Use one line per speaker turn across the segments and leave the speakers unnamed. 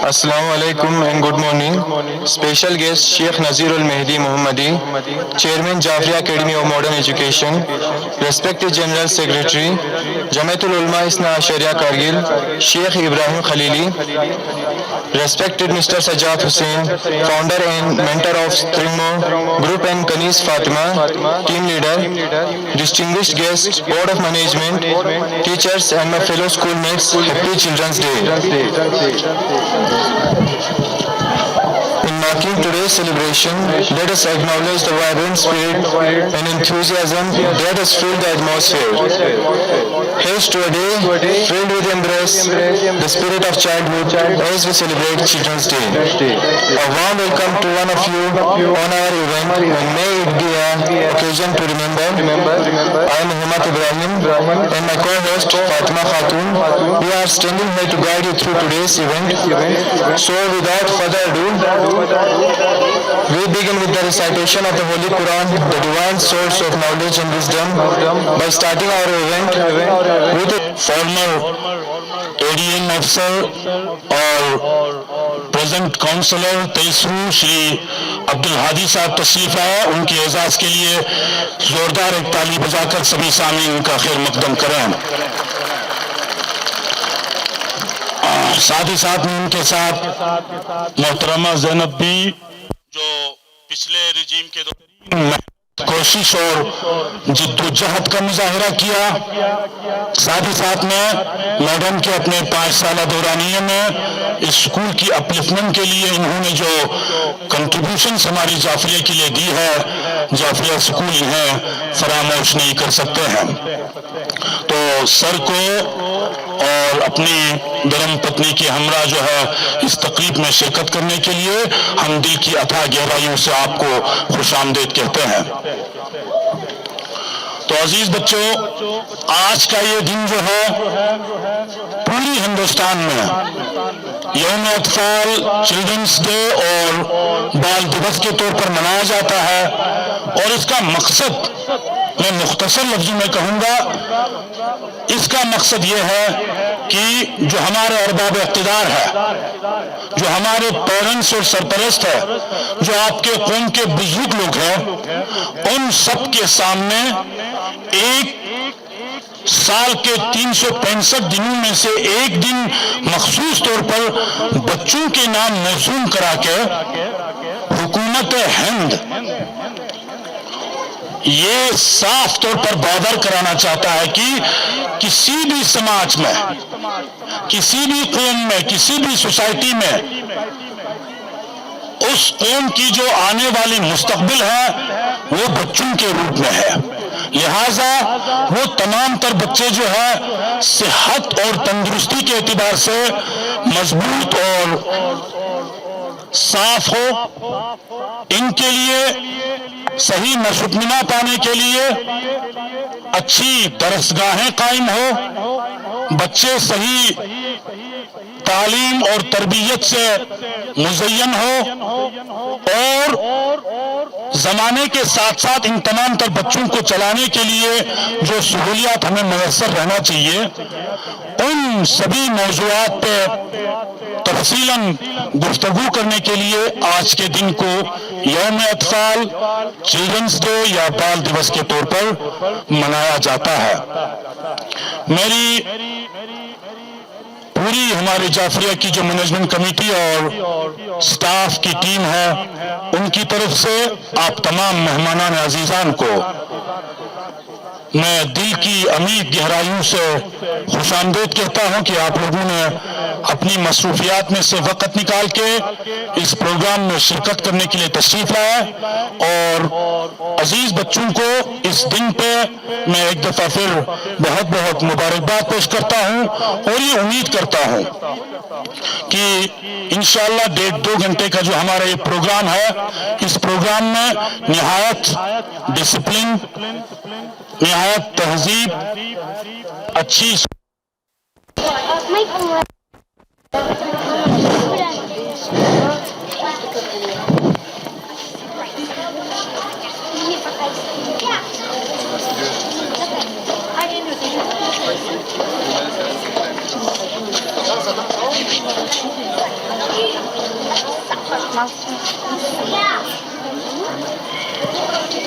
Assalamu alaikum and good morning. Special guest Sheikh Nazir al-Mehdi Muhammadi, Chairman Jafri Academy of Modern Education, Respected General Secretary, Jamatul Ulama Isna Ashariya Kargil, Sheikh Ibrahim Khalili, Respected Mr. Sajjad Hussain, Founder and Mentor of Stringmo Group and Kanis Fatima, Team Leader, Distinguished Guests, Board of Management, Teachers and my fellow schoolmates, Happy Children's Day. In marking today's celebration, let us acknowledge the vibrant spirit and enthusiasm that has filled the atmosphere. Here's to a day filled with embrace the spirit of childhood as we celebrate Children's Day. A warm welcome to one of you on our event, and may it be an occasion to remember. I am Muhammad Ibrahim and my co-host Fatima Khatun. We are standing here to guide you through today's event. So without further ado, we begin with the recitation of the Holy Quran, the divine source of knowledge and wisdom, by starting our event with a former ADN officer और present counsellor तेसरू Shri Abdul Hadi साहब तशरीफ आया। उनके एजाज के लिए जोरदार एक ताली बजाकर सभी सामीन का खैर मकदम करें। साथ ही साथ में उनके साथ मोहतरमा ज़ैनब भी, जो पिछले रिजीम के दौरान कोशिश और जिद्दोजहद का मुजाहिरा किया। साथ ही साथ में मैडम के अपने 5 साल दौरानिये में स्कूल की अपलिफ्टमेंट के लिए इन्होंने जो कंट्रीब्यूशंस हमारी जाफरिया के लिए दी है, जाफरिया स्कूल हैं फरामोश नहीं कर सकते हैं। तो सर को और अपनी धर्म पत्नी की हमरा जो है इस तकरीब में शिरकत करने के लिए हम दिल की अथाह गहराइयों से आपको खुशामदीद कहते हैं। तो अजीज बच्चों, आज का ये दिन जो है पूरी हिंदुस्तान में यौम अतफाल चिल्ड्रंस डे और बाल दिवस के तौर पर मनाया जाता है। और इसका मकसद मैं मुख्तसर लफ्ज़ों में कहूँगा, इसका मकसद ये है कि जो हमारे अरबाब इक़्तिदार है, जो हमारे पेरेंट्स और सरपरस्त है, जो आपके कौम के बुजुर्ग लोग हैं, उन सब के सामने एक साल के 365 दिनों में से एक दिन मखसूस तौर पर बच्चों के नाम मौसूम करा के हुकूमत हिंद ये साफ तौर पर बादर कराना चाहता है कि किसी भी समाज में, किसी भी कौम में, किसी भी सोसाइटी में उस कौम की जो आने वाली मुस्तकबिल है वो बच्चों के रूप में है। लिहाजा वो तमाम तर बच्चे जो है सेहत और तंदुरुस्ती के एतबार से मजबूत और साफ हो, इनके लिए सही नशुबनुमा पाने के लिए अच्छी दरसगाहें कायम हो, बच्चे सही तालीम और तरबियत से मुज़य्यन हो और जमाने के साथ साथ इन तमाम तर बच्चों को चलाने के लिए जो सहूलियात हमें मैसर रहना चाहिए, उन सभी मौज़ूआत पे तफसीलन गुफ्तगू करने के लिए आज के दिन को यौम अतफाल चिल्ड्रंस डे या बाल दिवस के तौर पर मनाया जाता है। मेरी पूरी हमारे जाफरिया की जो मैनेजमेंट कमेटी और स्टाफ की टीम है, उनकी तरफ से आप तमाम मेहमानान अजीजान को मैं दिल की अमीर गहराइयों से खुशामदीद कहता हूं कि आप लोगों ने अपनी मसरूफियात में से वक्त निकाल के इस प्रोग्राम में शिरकत करने के लिए तशरीफ लाया। और अजीज बच्चों को इस दिन पे मैं एक दफा फिर बहुत बहुत मुबारकबाद पेश करता हूं और ये उम्मीद करता हूं कि इंशाअल्लाह 1.5-2 घंटे का जो हमारा ये प्रोग्राम है, इस प्रोग्राम में निहायत डिसिप्लिन, निहायत तहजीब, अच्छी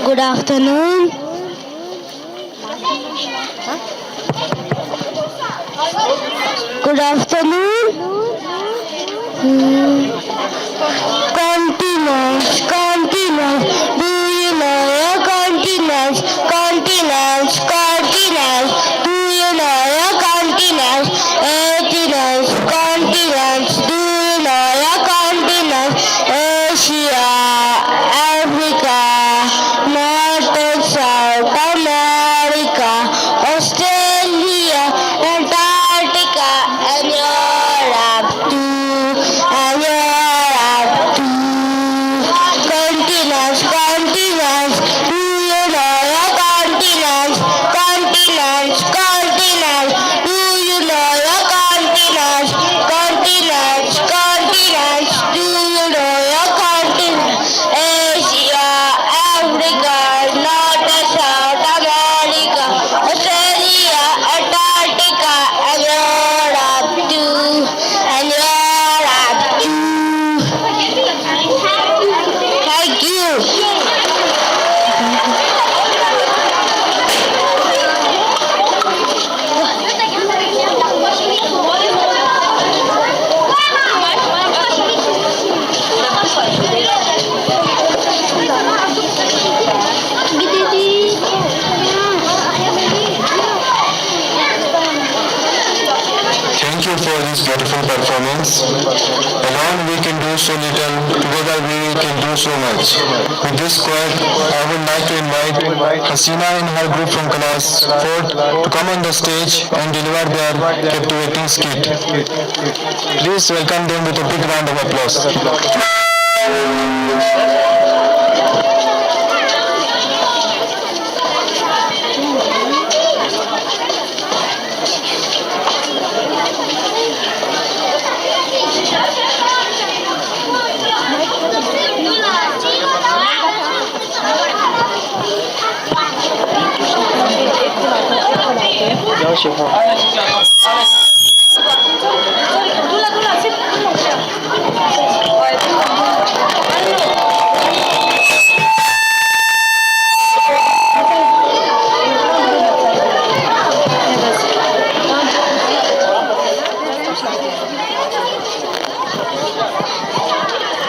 Good afternoon. Good afternoon. Continents, continents. Do you know your continents? Continents, continents. Do you know your continents? 89 continents. Do you know your continents? Asia, Africa, North and South America, Australia, Antarctica, and Europe too, and Europe too. Continents, continents. Do you know your continents? Continents, continents. Do you know your continents? Continents, continents. Do you know your continents? Asia, Africa, North and South America, Australia, Antarctica, and Europe too, and Europe too. Thank you.
Thank you for this beautiful performance. Alone we can do so little, together we can do so much. With this quote, I would like to invite Hasina and her group from class 4 to come on the stage and deliver their captivating skit. Please welcome them with a big round of applause.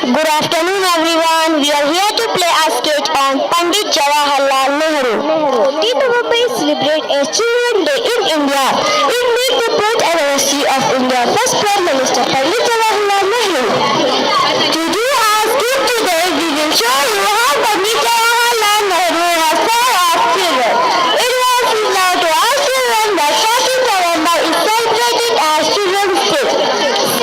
Good afternoon, everyone. We are here to play a sketch on Pandit Jawaharlal Nehru. 14th November is celebrated as Children's Day in India. It marks the birth anniversary of India's first Prime Minister Pandit Jawaharlal Nehru. To do our skit today, we will show you how Pandit Jawaharlal Nehru has brought up children. It was his love to our children that 14th November is celebrated as Children's Day.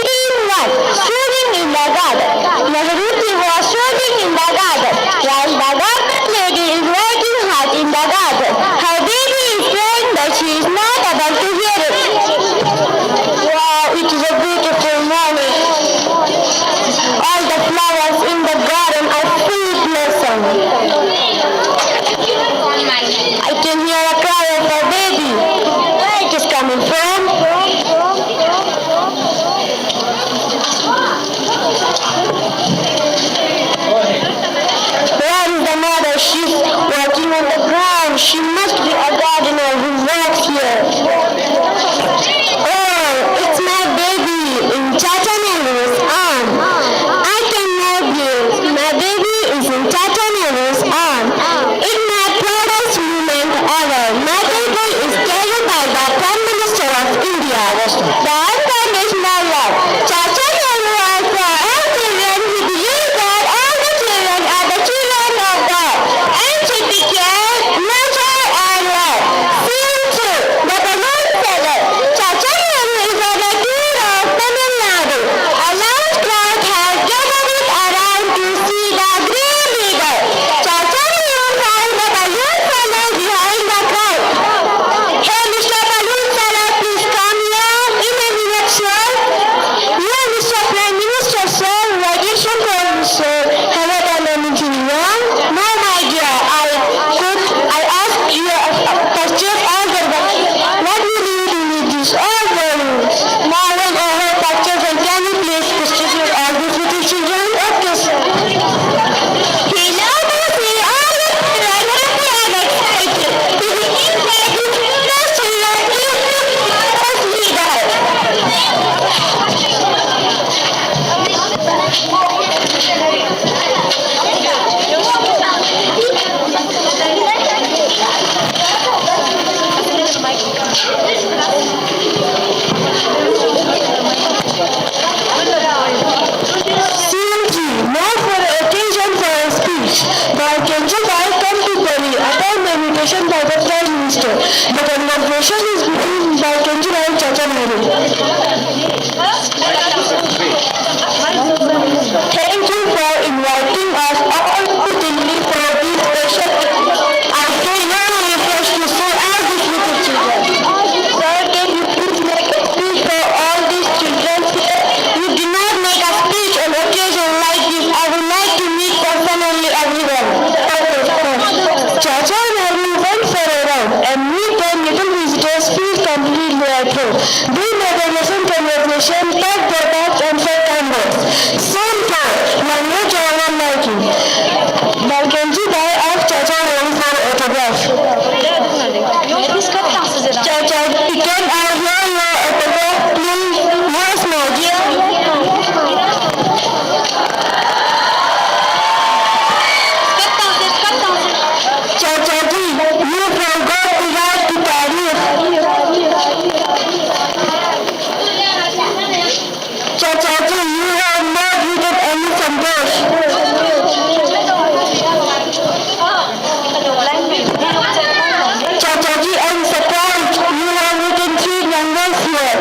Scene 1. Shooting in the garden. Nehruji was shooting in the garden, while the garden lady is working hard in the garden. Her baby is saying that she is not able to hear it. Wow, it is a beautiful morning. All the flowers in the garden are full blossom. I can hear a cry of a baby. Where it is coming from? Where is the mother? She's working on the ground. She must be a gardener who works here. Thank you for inviting us all to Delhi for this special I say your request to so all these little children. Sir, can you please make a speech for all these children here? You do not make a speech on occasion like this. I would like to meet personally everyone. Chacha Nehru went for a round and meet the little visitors feel completely at home. They made a lesson conversation, packed their bags and said kind words. Same time, Manu Jawan liking. Balkanji Bhai asked Chacha Nehru for autograph. Chacha, can I hear your autograph please? Yes, my dear. Chacha ji, you forgot to write the tariff. Chacha ji, you have not written any Santosh. Chacha ji, I'm surprised. You have written 3 numbers here.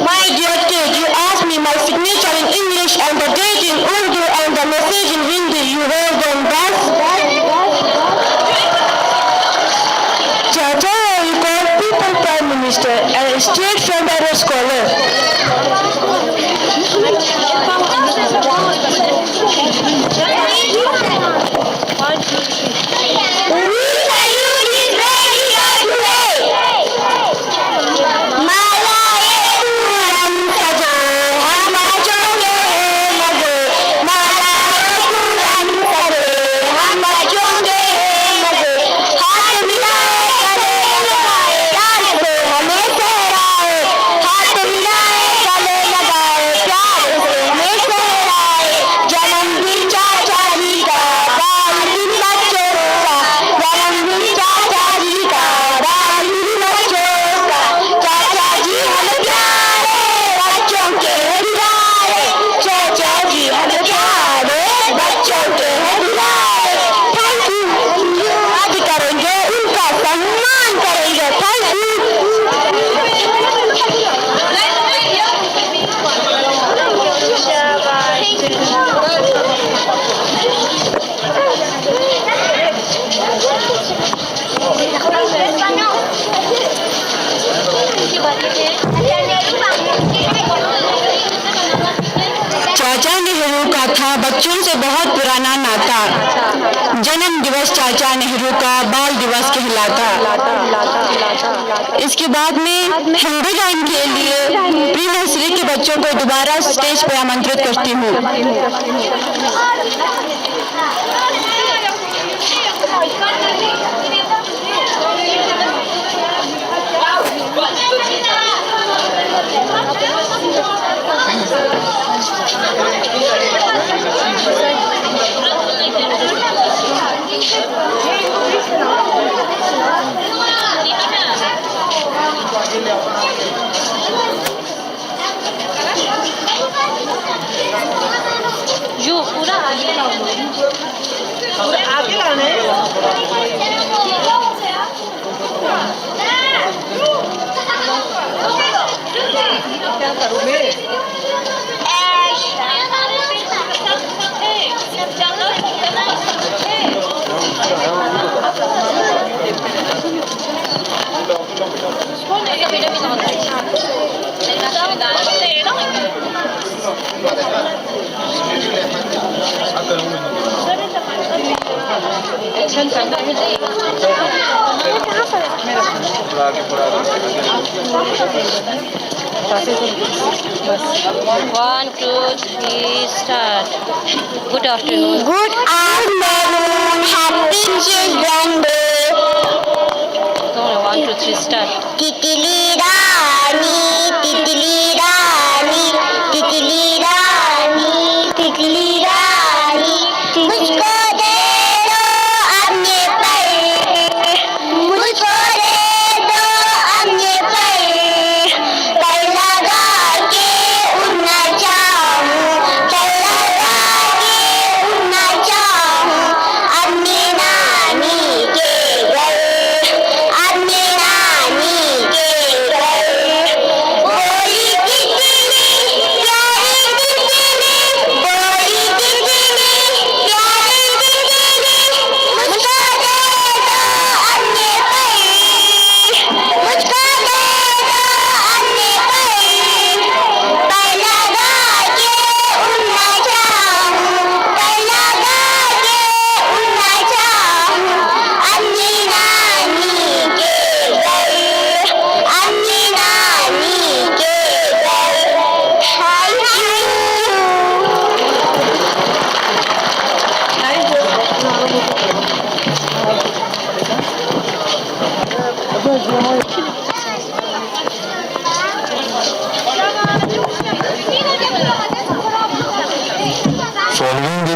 My dear kid, you asked me my signature in English and the date in Urdu and the message in Hindi. You have done that. Chacha, you called people Prime Minister and a straight from a scholar. चाचा नेहरू का था बच्चों से बहुत पुराना नाता। जन्म दिवस चाचा नेहरू का बाल दिवस कहलाता। इसके बाद में हिंदी लाइन के लिए प्री नर्सरी के बच्चों को दोबारा स्टेज पर आमंत्रित करती हूँ।
जो पूरा आगे लाना है क्या करूँ मैं One, two, three, start. Good afternoon.
Good afternoon. Happy Children's Day.
One, two, three, start.
तितली रानी, तितली रानी, तितली रानी, तितली रानी, मुझको दे दो अपने पर, मुझको दे दो अपने पर लगा के उड़ना चाहूँ, लगा के उड़ना चाहूँ अपनी नानी के घर, अपनी नानी के घर। बोली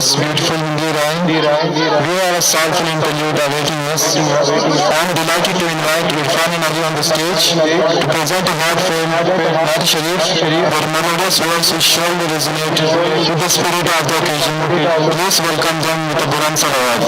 this beautiful Hindi rhyme. We have a soulful interlude awaiting us. I am delighted to invite Irfan and Ali on the stage to present a heartfelt Naat Sharif. Their melodious words will surely resonate with the spirit of the occasion. Please welcome them with a Buland Salawat.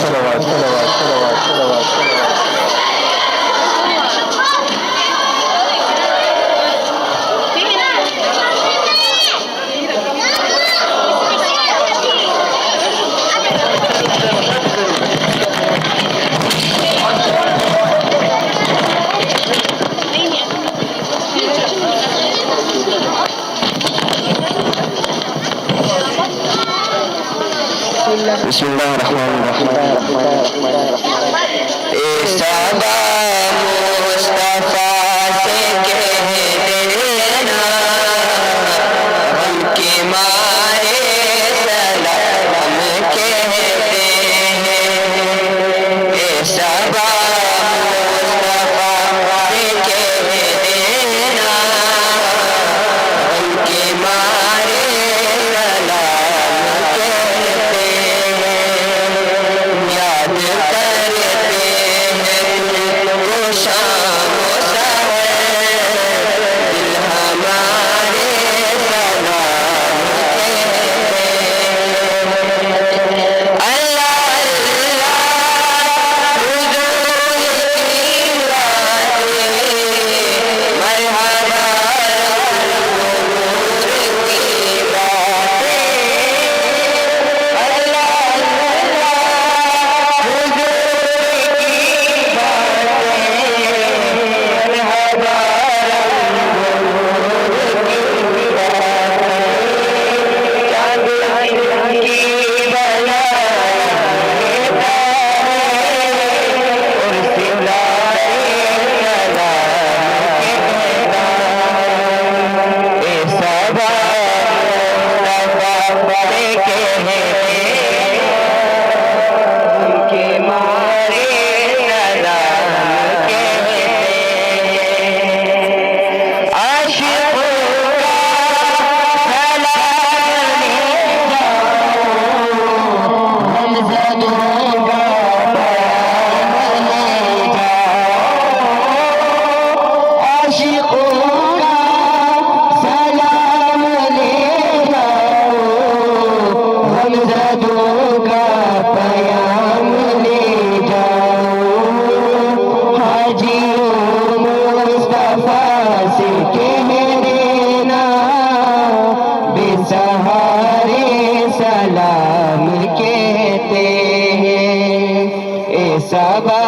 सबा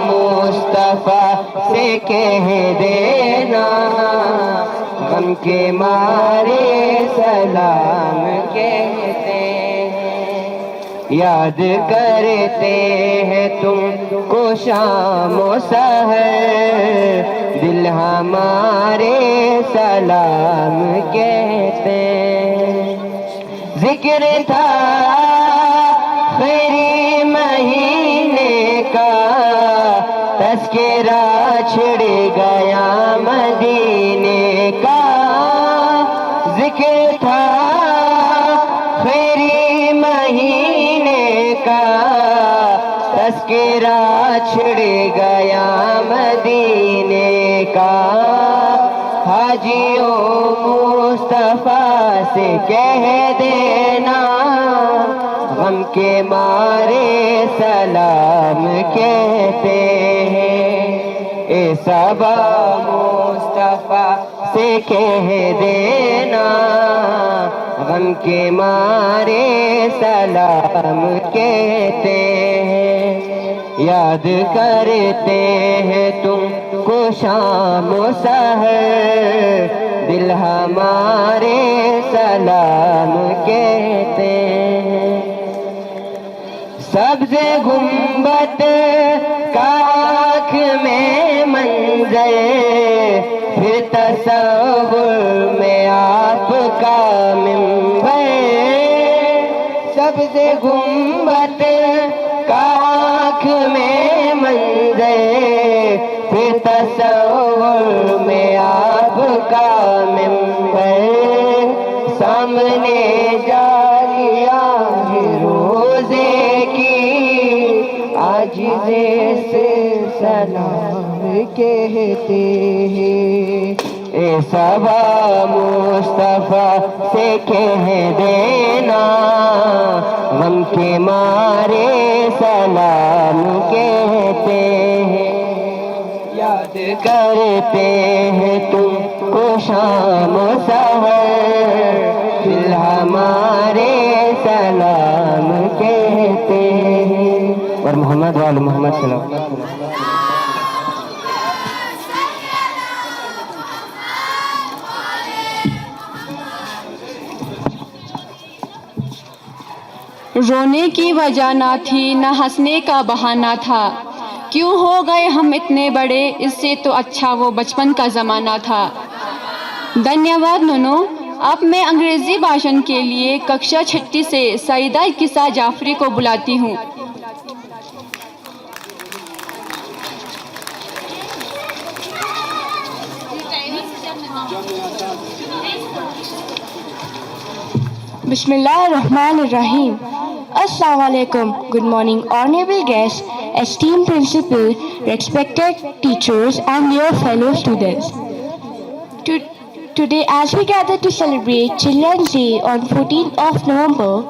मुस्तफा से कह देना, गम के मारे सलाम कहते हैं। याद करते हैं तुमको शामो सहर, दिल हमारे सलाम कहते हैं। जिक्र था खैरी महीने का, तज़किरा छिड़ गया मदीने का। जिक्र था खैरी महीने का, तज़किरा छिड़ गया मदीने का। हाजियों मुस्तफा से कह देना, गम के मारे सलाम कहते हैं। ए सबा मुस्तफा से कह देना, गम के मारे सलाम कहते हैं। याद करते हैं तुमको शामो सहर, दिल हमारे सलाम कहते हैं। सब्ज़े गुंबद का आँख में मंजर, फिर तसव्वुर में आपका मिंबर। सब्ज़े गुंबद का आँख में मंजर, फिर तसव्वुर में आपका मिंबर। सामने जालियाँ गिरो आजिज़े से सलाम कहते हैं। ए सबा मुस्तफ़ा से कह देना, गम के मारे सलाम कहते हैं। याद करते हैं तुमको शाम सहर, दिल हमारे सलाम कहते हैं। और मोहम्मद वाले मोहम्मद सलाम।
रोने की वजह ना थी, न हंसने का बहाना था। क्यों हो गए हम इतने बड़े, इससे तो अच्छा वो बचपन का ज़माना था। धन्यवाद नूनू। अब मैं अंग्रेज़ी भाषण के लिए कक्षा 6 से सईदा किसा जाफरी को बुलाती हूँ।
Bismillahirrahmanirrahim. Assalamu alaikum. Good morning, honorable guests, esteemed principal, respected teachers, and dear fellow students. Today, as we gather to celebrate Children's Day on 14th of November,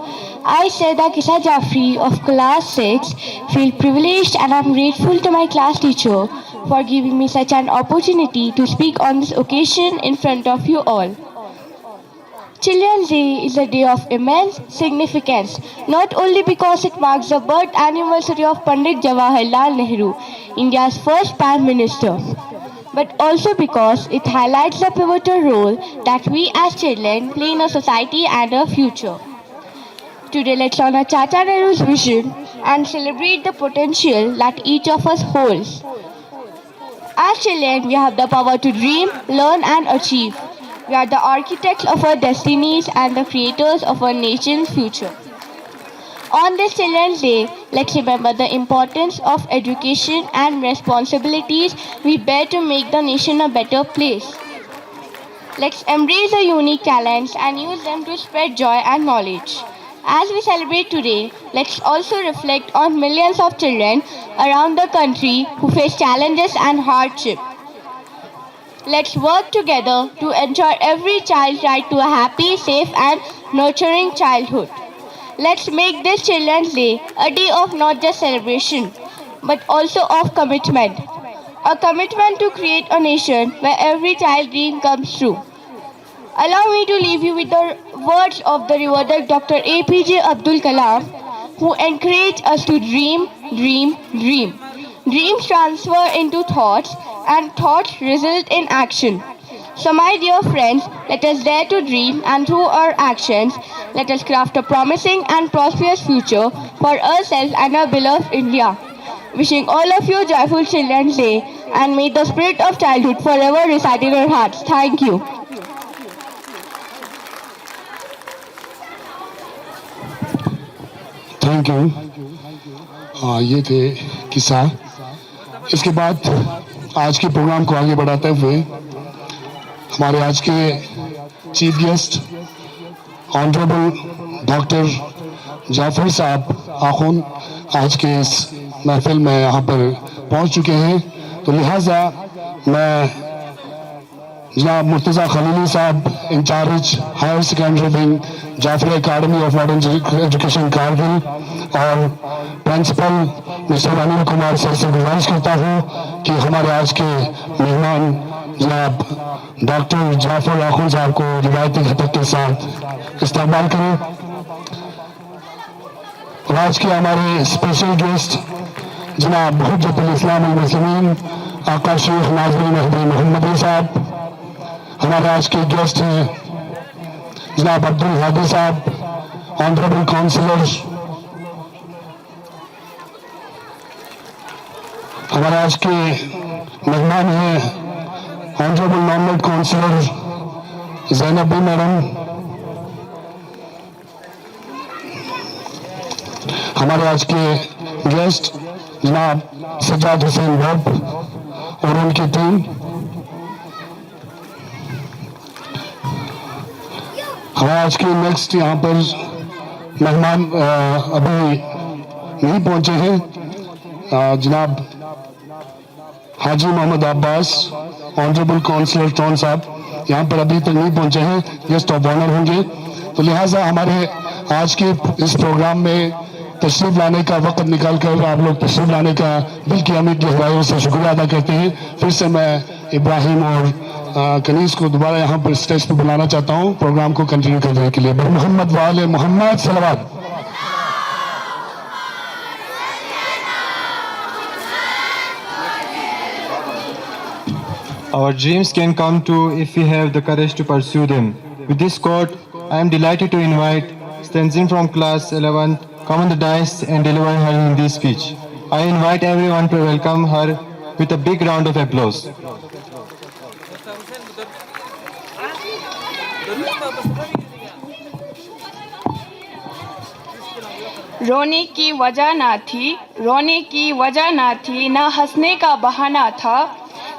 I, Saida Kisa Jafri of class 6, feel privileged and I'm grateful to my class teacher for giving me such an opportunity to speak on this occasion in front of you all. Children's Day is a day of immense significance, not only because it marks the birth anniversary of Pandit Jawaharlal Nehru, India's first Prime Minister, but also because it highlights the pivotal role that we as children play in a society and a future. Today, let's honor Chacha Nehru's vision and celebrate the potential that each of us holds. As children, we have the power to dream, learn, and achieve. We are the architects of our destinies and the creators of our nation's future. On this Children's Day, let's remember the importance of education and responsibilities we bear to make the nation a better place. Let's embrace our unique talents and use them to spread joy and knowledge. As we celebrate today, let's also reflect on millions of children around the country who face challenges and hardship. Let's work together to ensure every child's right to a happy, safe, and nurturing childhood. Let's make this Children's Day a day of not just celebration, but also of commitment. A commitment to create a nation where every child's dream comes true. Allow me to leave you with the words of the revered Dr. APJ Abdul Kalam, who encouraged us to dream, dream, dream. Dreams transfer into thoughts, and thoughts result in action. So my dear friends, let us dare to dream, and through our actions, let us craft a promising and prosperous future for ourselves and our beloved India. Wishing all of you joyful Children's Day, and may the spirit of childhood forever reside in our hearts. Thank you.
Thank you. ये थे किस्सा। इसके बाद आज के programme को आगे बढ़ाते हुए हमारे आज के chief guest honourable doctor Jafar साहब आखुन आज के इस महफिल में यहाँ पर पहुँच चुके हैं, तो लिहाजा मैं जनाब मुर्तज़ा खलीली साहब incharge higher secondary wing Jafri Academy of Modern Education Kargil और principal mister Anil Kumar sir से गुजारिश करता हूँ कि हमारे आज के मेहमान जनाब डॉक्टर जाफर आखुन साहब को रिवायती खतक के साथ इस्तेमाल करें। और आज के हमारे स्पेशल गेस्ट जनाब हुज्जतुल इस्लाम वल मुस्लिमीन आका शेख नाज़रीन महदी मोहम्मदी साहब, हमारे आज के गेस्ट हैं जनाब अब्दुल हादी साहब ऑनरेबल काउंसिलर, हमारे आज के मेहमान हैं honourable nominate councillor Zainab Bi madam, हमारे आज के गेस्ट जनाब सज्जाद हुसैन भट्ट और उनकी टीम, हमारे आज के नेक्स्ट यहाँ पर मेहमान अभी नहीं पहुंचे हैं
जनाब हाजी मोहम्मद अब्बास, ऑनरेबल काउंसलर टोन साहब यहाँ पर अभी तक नहीं पहुंचे हैं, गेस्ट ऑफ ऑनर होंगे। तो लिहाजा हमारे आज के इस प्रोग्राम में तशरीफ लाने का वक्त निकाल कर आप लोग तशरीफ लाने का दिल की अमीर गहराइयों से शुक्रिया अदा करते हैं। फिर से मैं इब्राहिम और कनीस को दोबारा यहाँ पर स्टेज पर बुलाना चाहता हूँ प्रोग्राम को कंटिन्यू करने के लिए। मोहम्मद वाले मोहम्मद सलावत।
Our dreams can come true if we have the courage to pursue them. With this quote, I am delighted to invite Stanzin from class 11 come on the dais and deliver her Hindi speech. I invite everyone to welcome her with a big round of applause.
रोने की वजह ना थी, रोने की वजह ना थी, ना हंसने का बहाना था।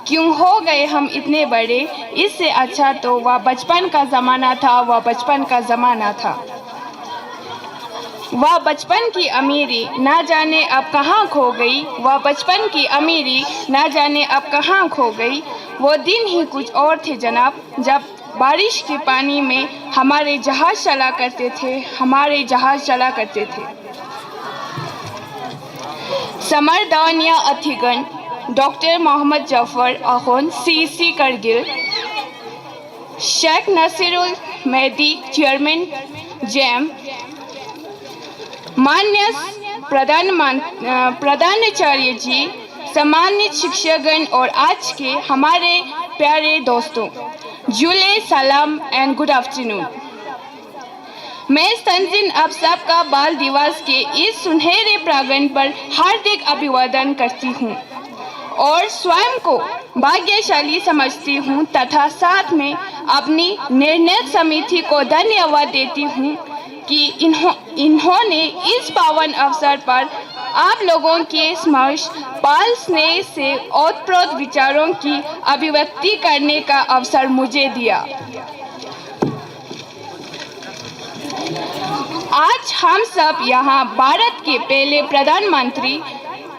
क्यों हो गए हम इतने बड़े, इससे अच्छा तो वह बचपन का ज़माना था, वह बचपन का ज़माना था। वह बचपन की अमीरी ना जाने अब कहाँ खो गई, वह बचपन की अमीरी ना जाने अब कहाँ खो गई। वो दिन ही कुछ और थे जनाब, जब बारिश के पानी में हमारे जहाज चला करते थे, हमारे जहाज चला करते थे। समरदान या अथिगन doctor Mohammad Jafar Akhun CC Kargil, Sheikh Nasirul Mehdi chairman जैम, मान्य प्रधानाचार्य जी, सम्मानित शिक्षकगण और आज के हमारे प्यारे दोस्तों, जुले सलाम एंड गुड आफ्टरनून। मैं तंजीन आप सबका बाल दिवस के इस सुनहरे प्रांगण पर हार्दिक अभिवादन करती हूँ और स्वयं को भाग्यशाली समझती हूँ तथा साथ में अपनी निर्णय समिति को धन्यवाद देती हूँ कि इन्होंने इस पावन अवसर पर आप लोगों के समक्ष बाल स्नेह से ओतप्रोत विचारों की अभिव्यक्ति करने का अवसर मुझे दिया। आज हम सब यहाँ भारत के पहले प्रधानमंत्री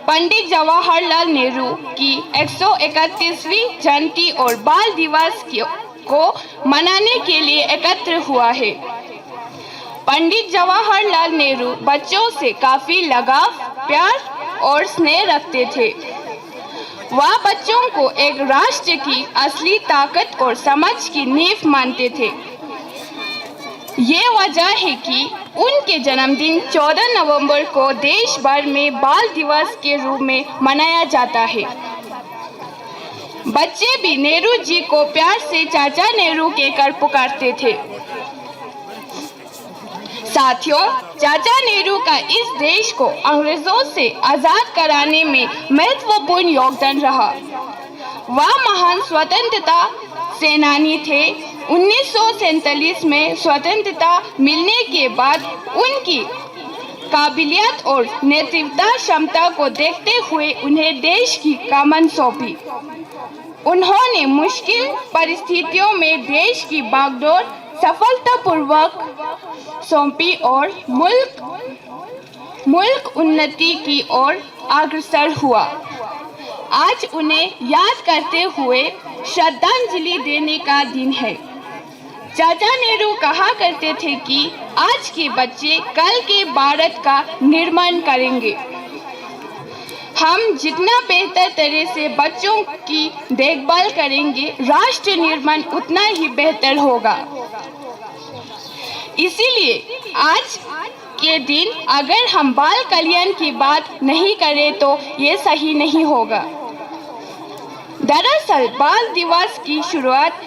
पंडित जवाहरलाल नेहरू की 131वीं जयंती और बाल दिवस को मनाने के लिए एकत्र हुआ है। पंडित जवाहरलाल नेहरू बच्चों से काफी लगाव, प्यार और स्नेह रखते थे। वह बच्चों को एक राष्ट्र की असली ताकत और समझ की नींव मानते थे। ये वजह है कि उनके जन्मदिन 14 नवंबर को देश भर में बाल दिवस के रूप में मनाया जाता है। बच्चे भी नेहरू जी को प्यार से चाचा नेहरू कहकर पुकारते थे। साथियों, चाचा नेहरू का इस देश को अंग्रेजों से आजाद कराने में महत्वपूर्ण योगदान रहा। वह महान स्वतंत्रता सेनानी थे। 1947 में स्वतंत्रता मिलने के बाद उनकी काबिलियत और नेतृत्व क्षमता को देखते हुए उन्हें देश की कमान सौंपी। उन्होंने मुश्किल परिस्थितियों में देश की बागडोर सफलतापूर्वक सौंपी और मुल्क उन्नति की ओर अग्रसर हुआ। आज उन्हें याद करते हुए श्रद्धांजलि देने का दिन है। चाचा नेहरू कहा करते थे कि आज के बच्चे कल के भारत का निर्माण करेंगे। हम जितना बेहतर तरह से बच्चों की देखभाल करेंगे, राष्ट्र निर्माण उतना ही बेहतर होगा। इसीलिए आज के दिन अगर हम बाल कल्याण की बात नहीं करें तो ये सही नहीं होगा। दरअसल बाल दिवस की शुरुआत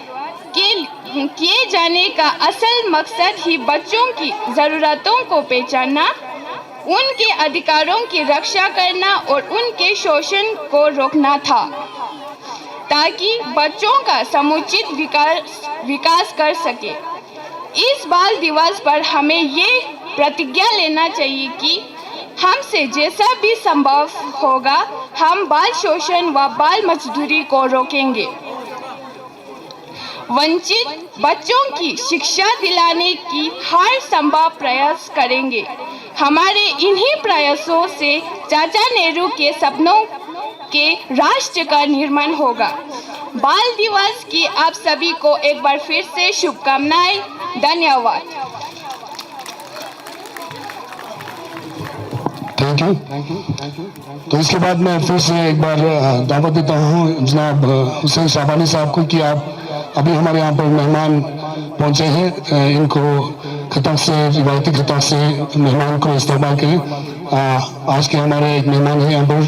किए जाने का असल मकसद ही बच्चों की ज़रूरतों को पहचानना, उनके अधिकारों की रक्षा करना और उनके शोषण को रोकना था, ताकि बच्चों का समुचित विकास कर सके। इस बाल दिवस पर हमें ये प्रतिज्ञा लेना चाहिए कि हमसे जैसा भी संभव होगा हम बाल शोषण व बाल मजदूरी को रोकेंगे। वंचित बच्चों की शिक्षा दिलाने की हर संभव प्रयास करेंगे।
हमारे इन्हीं प्रयासों से चाचा नेहरू के सपनों के राष्ट्र का निर्माण होगा। बाल दिवस की आप सभी को एक बार फिर से शुभकामनाएं। धन्यवाद।
Thank you. तो इसके बाद मैं फिर से एक बार दावत देता हूँ जनाब हुसैन शाबानी साहब को कि आप अभी हमारे यहाँ पर मेहमान पहुँचे हैं, इनको खिताब से, रिवायती खिताब से मेहमान को इस्तेमाल करें। आज के हमारे एक मेहमान हैं यहाँ पर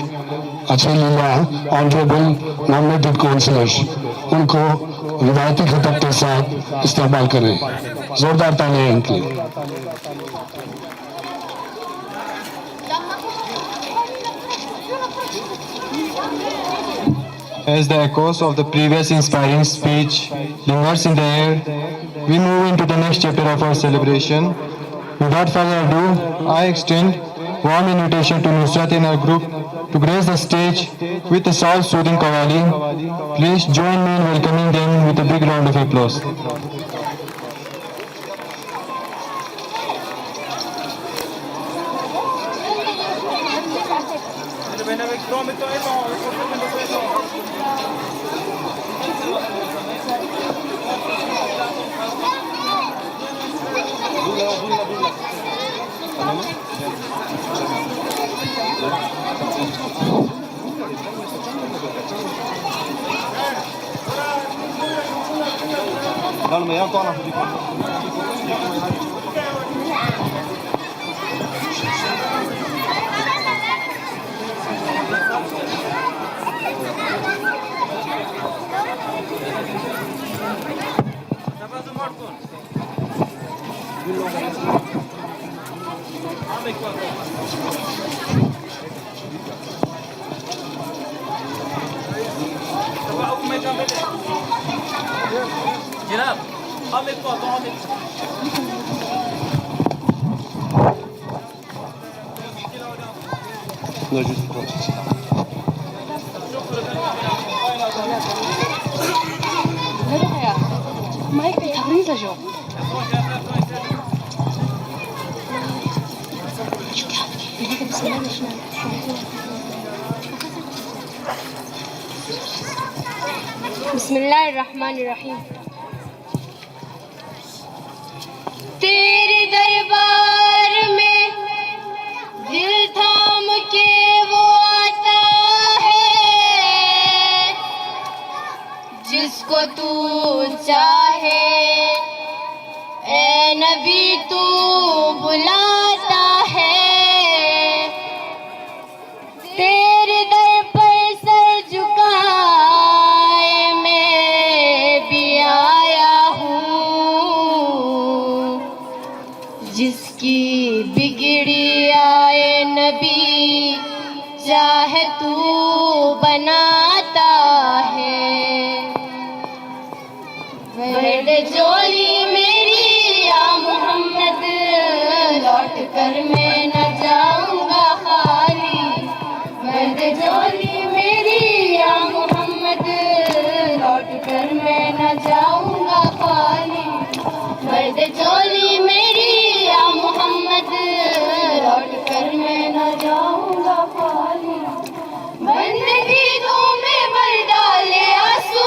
अजय लीला ऑनरेबल नॉमिनेटेड काउंसिलर्स, उनको रिवायती खिताब के साथ इस्तेमाल करें। जोरदार तालियां इनके लिए।
As the echoes of the previous inspiring speech lingers in the air, we move into the next chapter of our celebration. Without further ado, I extend warm invitation to Nusrat and her group to grace the stage with a soul-soothing qawwali. Please join me in welcoming them with a big round of applause.
बिस्मिल्लाहिर्रहमानिर्रहीम। तेरे दरबार में दिल थाम के वो आता है, जिसको तू चाहे ए नबी तू बुलाता है। तेरे दर पर सर झुकाए मैं भी आया हूँ, जिसकी बिगड़ी आए नबी चाहे तू बनाता है। वर्द जोली मेरी या मोहम्मद, लौट कर मैं न जाऊंगा खाली। वर्द जोली मेरी या मोहम्मद, लौट कर मैं न जाऊंगा खाली। वर्द जोली मेरी या मोहम्मद, लौट कर मैं न जाऊंगा खाली। बंदगी तो में भर डाले आंसू,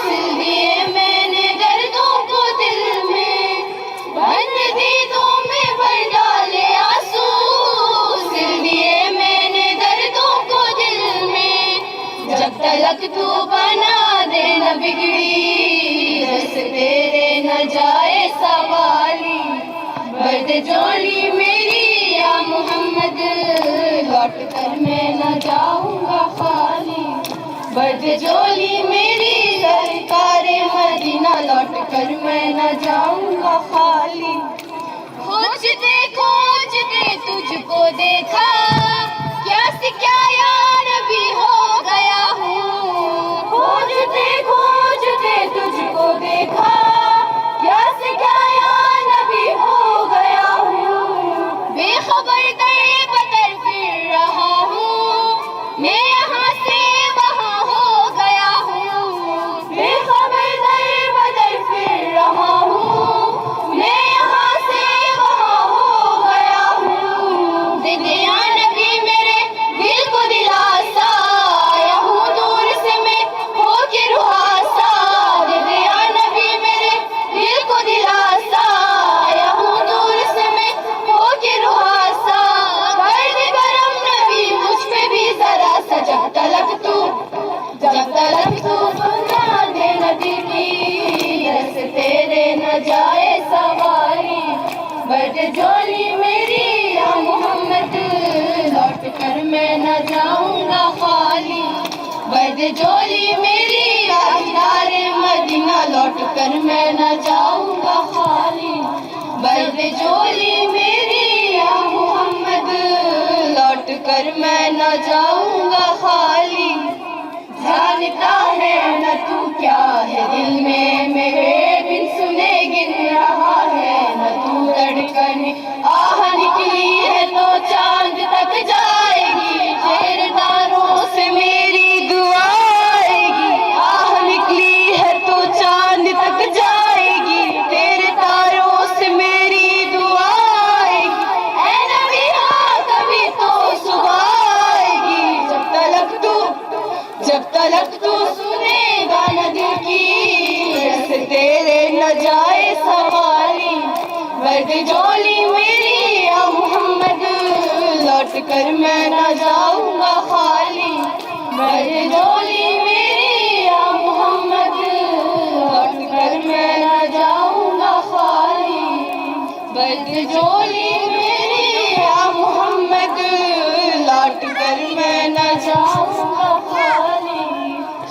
सिल दिए मैंने दर्दों को दिल में। बंदगी तो में भर डाले आंसू, सिल दिए मैंने दर्दों को दिल में। जब तलक तू बना दे न बिगड़ी, बस तेरे न जाए सवाली। वर्द जोली मेरी या मोहम्मद, लौट कर मैं न जाऊंगा खाली। वर्द जोली मेरी सरकारे मदीना, लौट कर मैं न जाऊंगा खाली। खोज दे तुझको देखा, क्या से क्या यार भी हो गया हूँ। खोज दे तुझको देखा, क्या से क्या यार भी हो गया हूँ। बेखबर दर बदर फिर रहा हूँ, मैं यहाँ से वहाँ हो गया हूँ। बेखबर दर बदर फिर रहा हूँ, मैं यहाँ से वहाँ हो गया हूँ।
जाए सवारी, बर्थडे झोली मेरी या मोहम्मद, लौट कर मैं न जाऊंगा खाली। बर्थडे झोली मेरी या मीनारे मदीना, लौट कर मैं न जाऊंगा खाली। बर्थडे झोली मेरी या मोहम्मद, लौट कर मैं न जाऊंगा खाली। जानता है न तू क्या है दिल में मेरे, बिन सुने गिन रहा है न तू धड़कन। आह निकली है तो चांद तक जाएगी, तेरे तारों से मेरी दुआ आएगी। आह निकली है तो चांद तक जाएगी, तेरे तारों से मेरी दुआ आएगी। ऐ नबी हाँ कभी तो सुबह आएगी, जब तलक तू सुनेगा न दिल की, ऐसे तेरे न जाए सवारी। बर्थडे झोली मेरी या मोहम्मद, लौट कर मैं न जाऊंगा खाली। बर्थडे झोली मेरी या मोहम्मद, लौट कर मैं न जाऊंगा खाली। बर्थडे झोली मेरी या मोहम्मद, लौट कर मैं न जाऊंगा खाली।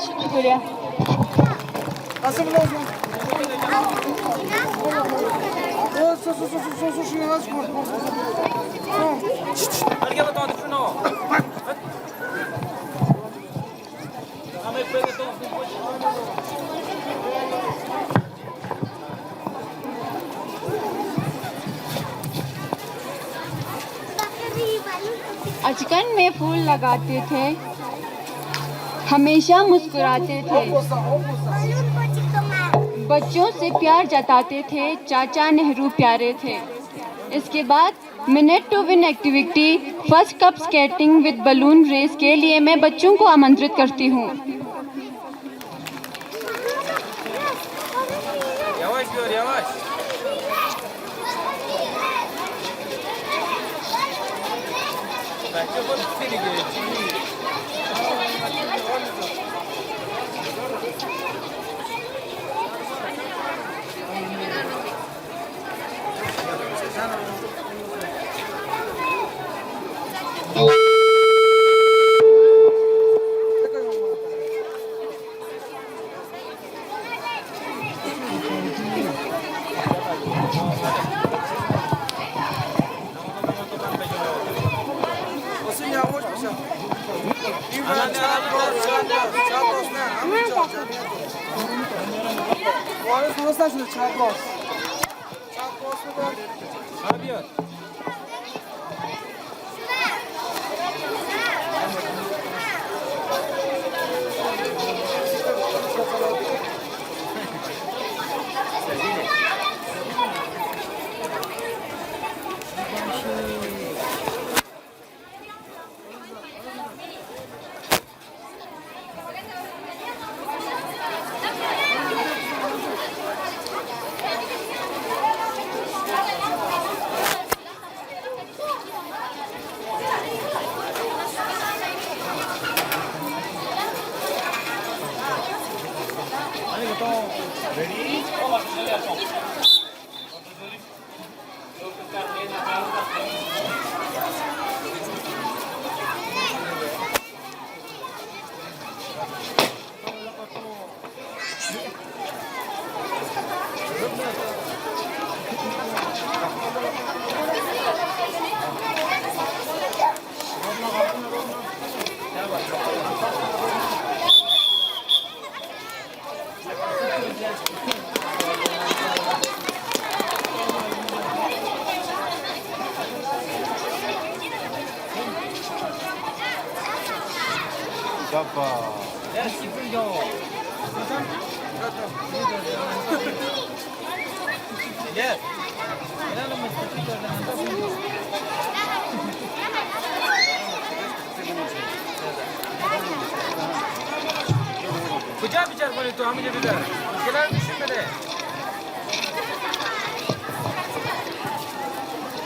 शुक्रिया।
बचपन में फूल लगाते थे, हमेशा मुस्कुराते थे, बच्चों से प्यार जताते थे, चाचा नेहरू प्यारे थे। इसके बाद minute to win activity first cup skating with balloon race के लिए मैं बच्चों को आमंत्रित करती हूँ।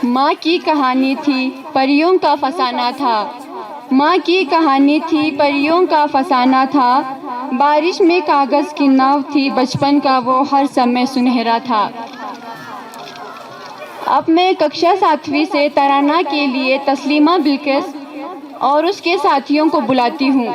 माँ की कहानी थी परियों का फसाना था, माँ की कहानी थी परियों का फसाना था, बारिश में कागज़ की नाव थी, बचपन का वो हर समय सुनहरा था। अब मैं कक्षा 7वीं से तराना के लिए तस्लीमा बिल्किस और उसके साथियों को बुलाती हूँ।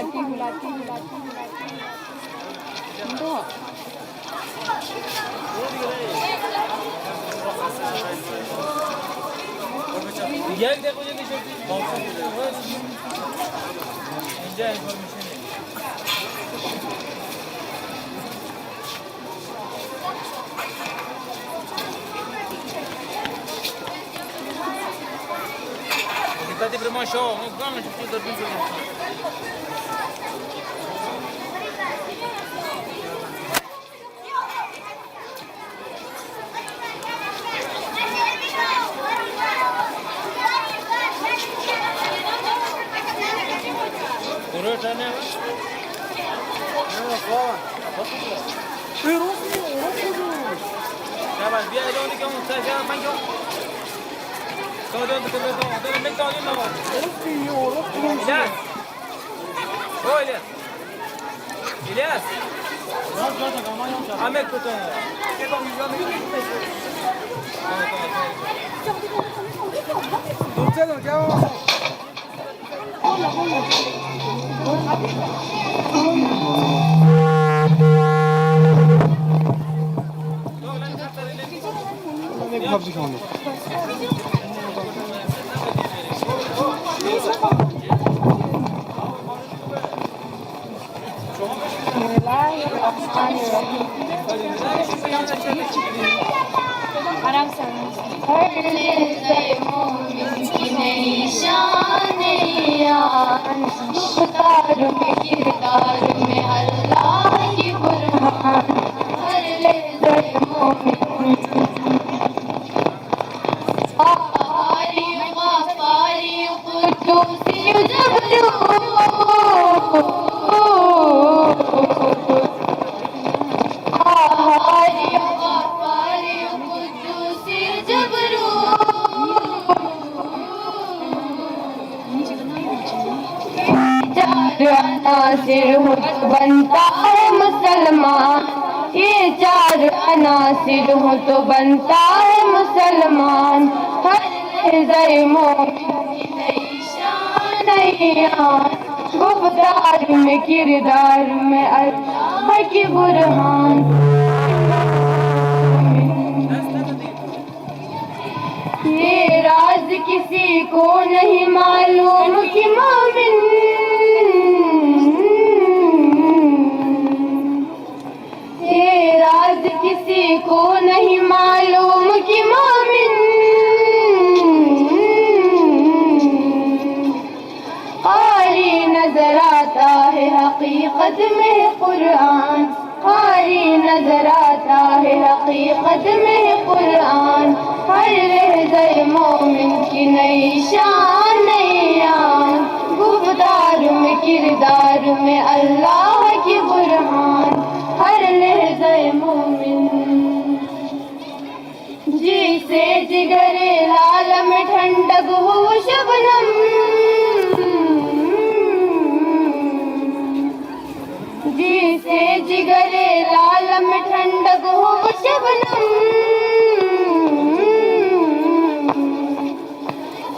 बनता है मुसलमान, ये चार अनासिर हो तो बनता है मुसलमान। हर लहज़े मोमिन की नई शान गुफ्तार में किरदार में अल्लाह की बुरहान। ये राज किसी को नहीं मालूम कि मोमिन, ये राज किसी को नहीं मालूम कि मोमिन कारी नजर आता है हकीकत में कुरान, कारी नजर आता है हकीकत में कुरान। हर लहज़े मोमिन की नई शान नई आन, गुफ्तार में किरदार में अल्लाह की बुरहान। हर लहज़े मोमिन जी से जिगरे लाल में ठंडक हो शबनम, जी से जिगरे लाल में ठंडक हो शबनम।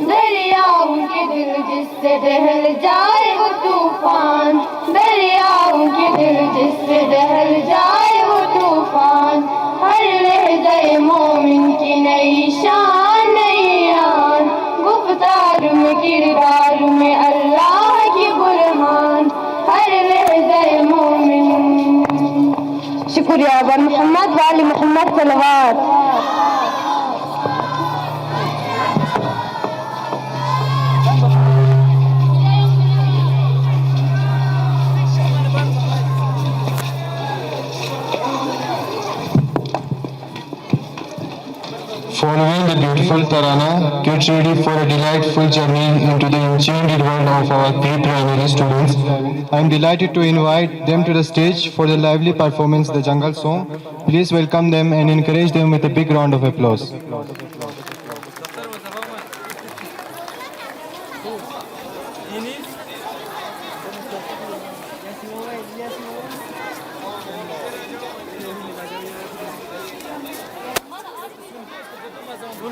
दरियाओं के दिल जिससे दहल जाए वो तूफान, दरियाओं के दिल जिससे दहल जाए वो तूफान। हर लहज़े मोमिन की नई शान नई आन, गुफ्तार में किरदार में अल्लाह की बुरहान। हर लहज़े मोमिन। शुक्रिया। व मोहम्मद वाली Mohammad सलवात।
Following the beautiful Tarana, get ready for a delightful journey into the enchanted world of our pre-primary students. I am delighted to invite them to the stage for the lively performance, the Jungle Song. Please welcome them and encourage them with a big round of applause.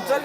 Good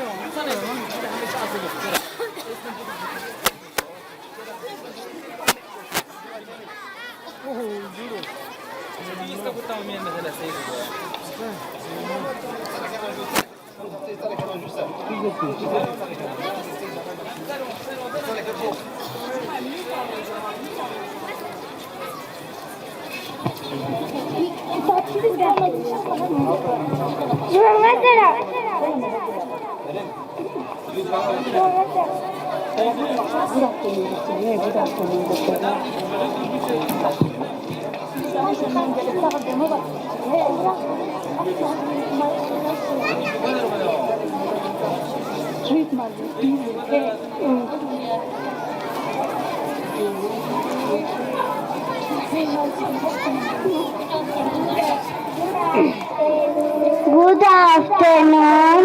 afternoon.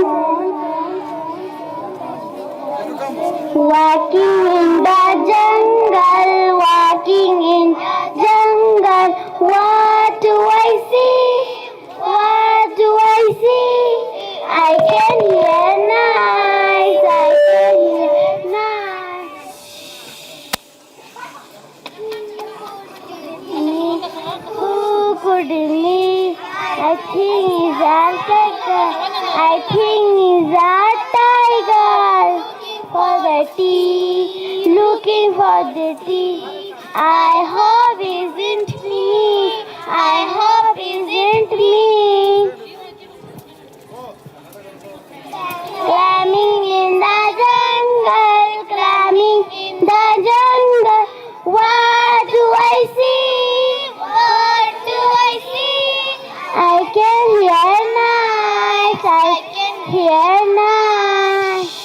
Walking in the jungle, walking in jungle. What do I see? What do I see? I can hear noise. I can hear noise. Who could believe? I think he's a tiger. I think he's a tiger. For the tea, looking for the tea. I hope isn't me. I hope isn't me. Climbing in the jungle, climbing in the jungle. What do I see? What do I see? I can hear night. I can hear night.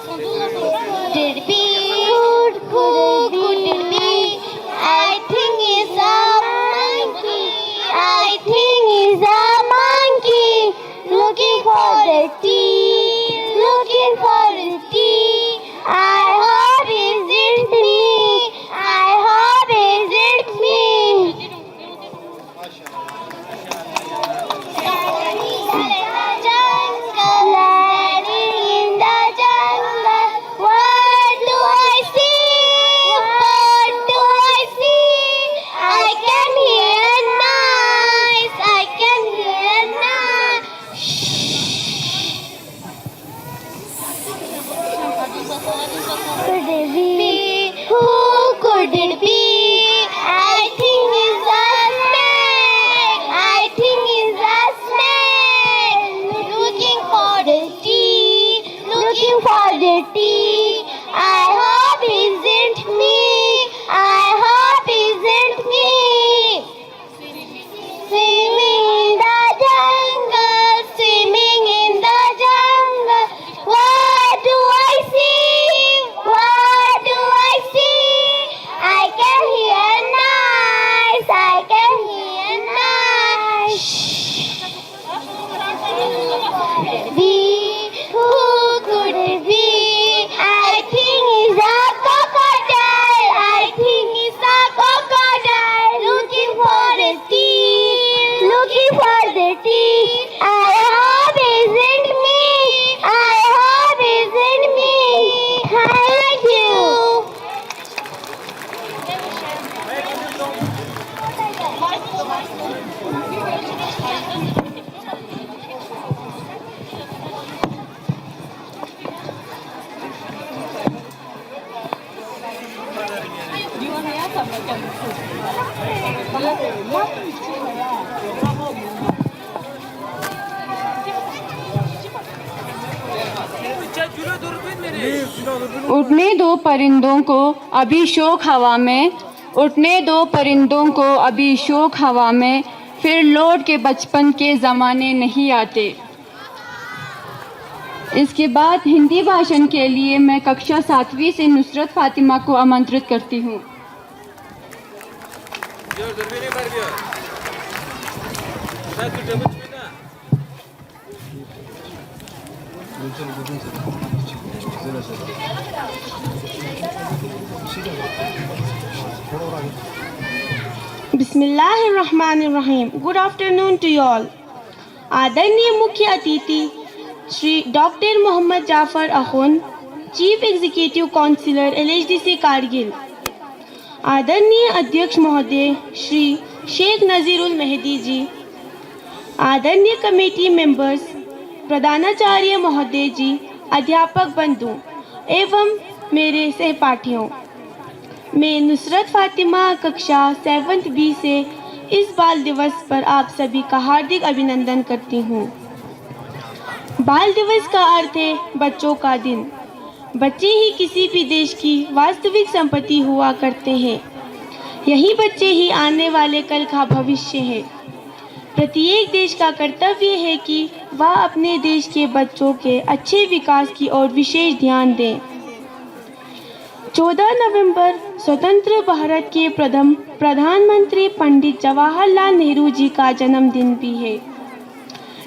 Could it be? Could it be? I think it's a monkey. I think it's a monkey. Looking for the tea. Looking for the tea. I hope isn't me. I hope isn't me. Could it be? I think it's a snake. I think it's a snake. Looking for the tea. Looking for the tea. I hope isn't me. I hope isn't me. Swimming in the jungle. Swimming in the jungle. What do I see? What do I see? I can hear noise. I can hear noise. Who could it be? I think it's a crocodile. I think it's a crocodile. Looking for the tea. Looking for the tea. I hope isn't me. I hope isn't me. Thank you.
उठने दो परिंदों को अभी शौक हवा में, उठने दो परिंदों को अभी शौक हवा में, फिर लौट के बचपन के ज़माने नहीं आते। इसके बाद हिंदी भाषण के लिए मैं कक्षा 7वीं से नुसरत फातिमा को आमंत्रित करती हूँ।
Bismillahirrahmanirrahim. Good afternoon to you all.
आदरणीय मुख्य अतिथि Shri doctor Mohammad Jafar Akhun, chief executive councillor LHDC Kargil, आदरणीय अध्यक्ष महोदय श्री शेख नज़ीरुल मेहदी जी, आदरणीय कमेटी मेंबर्स, प्रधानाचार्य महोदय जी, अध्यापक बंधु एवं मेरे सहपाठियों, मैं नुसरत फातिमा कक्षा 7th B से इस बाल दिवस पर आप सभी का हार्दिक अभिनंदन करती हूँ। बाल दिवस का अर्थ है बच्चों का दिन। बच्चे ही किसी भी देश की वास्तविक संपत्ति हुआ करते हैं। यही बच्चे ही आने वाले कल का भविष्य है। प्रत्येक देश का कर्तव्य है कि वह अपने देश के बच्चों के अच्छे विकास की ओर विशेष ध्यान दें। 14 नवंबर स्वतंत्र भारत के प्रथम प्रधानमंत्री पंडित जवाहरलाल नेहरू जी का जन्मदिन भी है।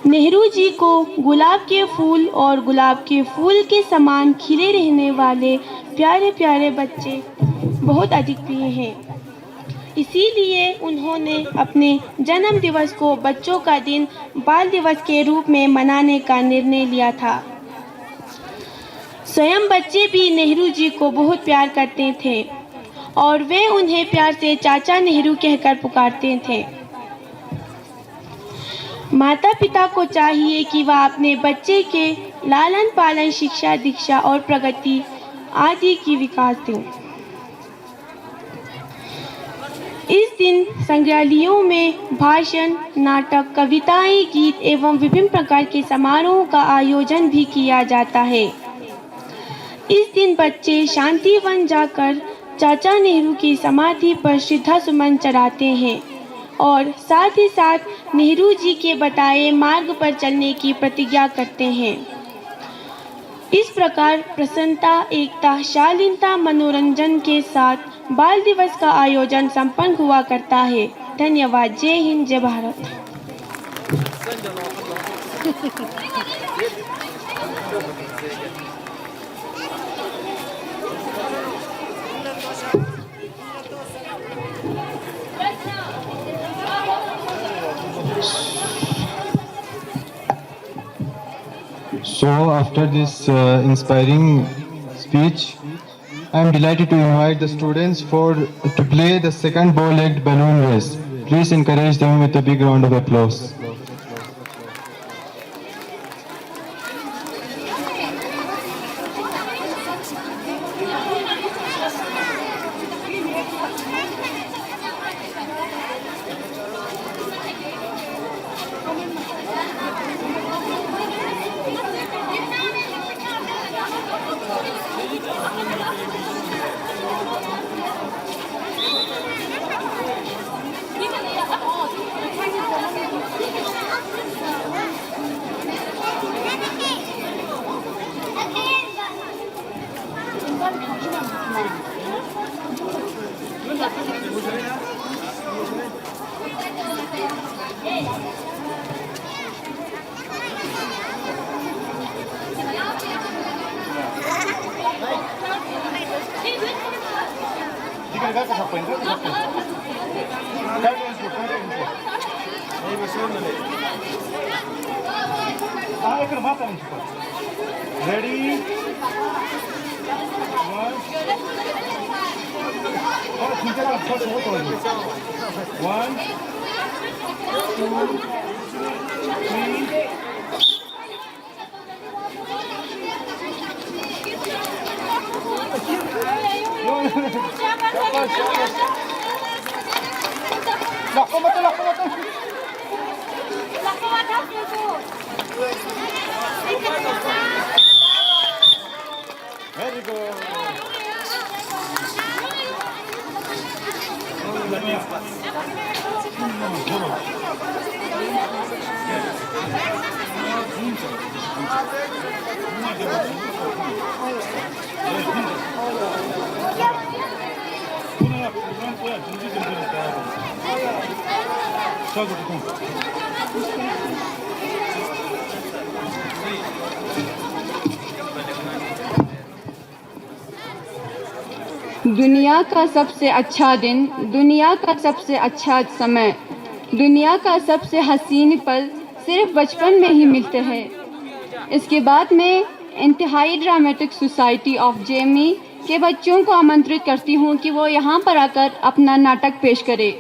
नेहरू जी को गुलाब के फूल और गुलाब के फूल के समान खिले रहने वाले प्यारे प्यारे बच्चे बहुत अधिक प्रिय हैं। इसीलिए उन्होंने अपने जन्म दिवस को बच्चों का दिन बाल दिवस के रूप में मनाने का निर्णय लिया था। स्वयं बच्चे भी नेहरू जी को बहुत प्यार करते थे और वे उन्हें प्यार से चाचा नेहरू कहकर पुकारते थे। माता पिता को चाहिए कि वह अपने बच्चे के लालन पालन, शिक्षा, दीक्षा और प्रगति आदि की विकास दें। इस दिन संग्रहालयों में भाषण, नाटक, कविताएं, गीत एवं विभिन्न प्रकार के समारोहों का आयोजन भी किया जाता है। इस दिन बच्चे शांति वन जाकर चाचा नेहरू की समाधि पर श्रद्धा सुमन चढ़ाते हैं और साथ ही साथ नेहरू जी के बताए मार्ग पर चलने की प्रतिज्ञा करते हैं। इस प्रकार प्रसन्नता, एकता, शालीनता, मनोरंजन के साथ बाल दिवस का आयोजन संपन्न हुआ करता है। धन्यवाद। जय हिंद, जय Bharat.
So after this inspiring speech, I am delighted to invite the students to play the second bow-legged balloon race. Please encourage them with a big round of applause.
दुनिया का सबसे अच्छा दिन, दुनिया का सबसे अच्छा समय, दुनिया का सबसे हसीन पल, सिर्फ बचपन में ही मिलते हैं। इसके बाद मैं इंतहाई ड्रामेटिक सोसाइटी ऑफ जेमी के बच्चों को आमंत्रित करती हूँ कि वो यहाँ पर आकर अपना नाटक पेश करें।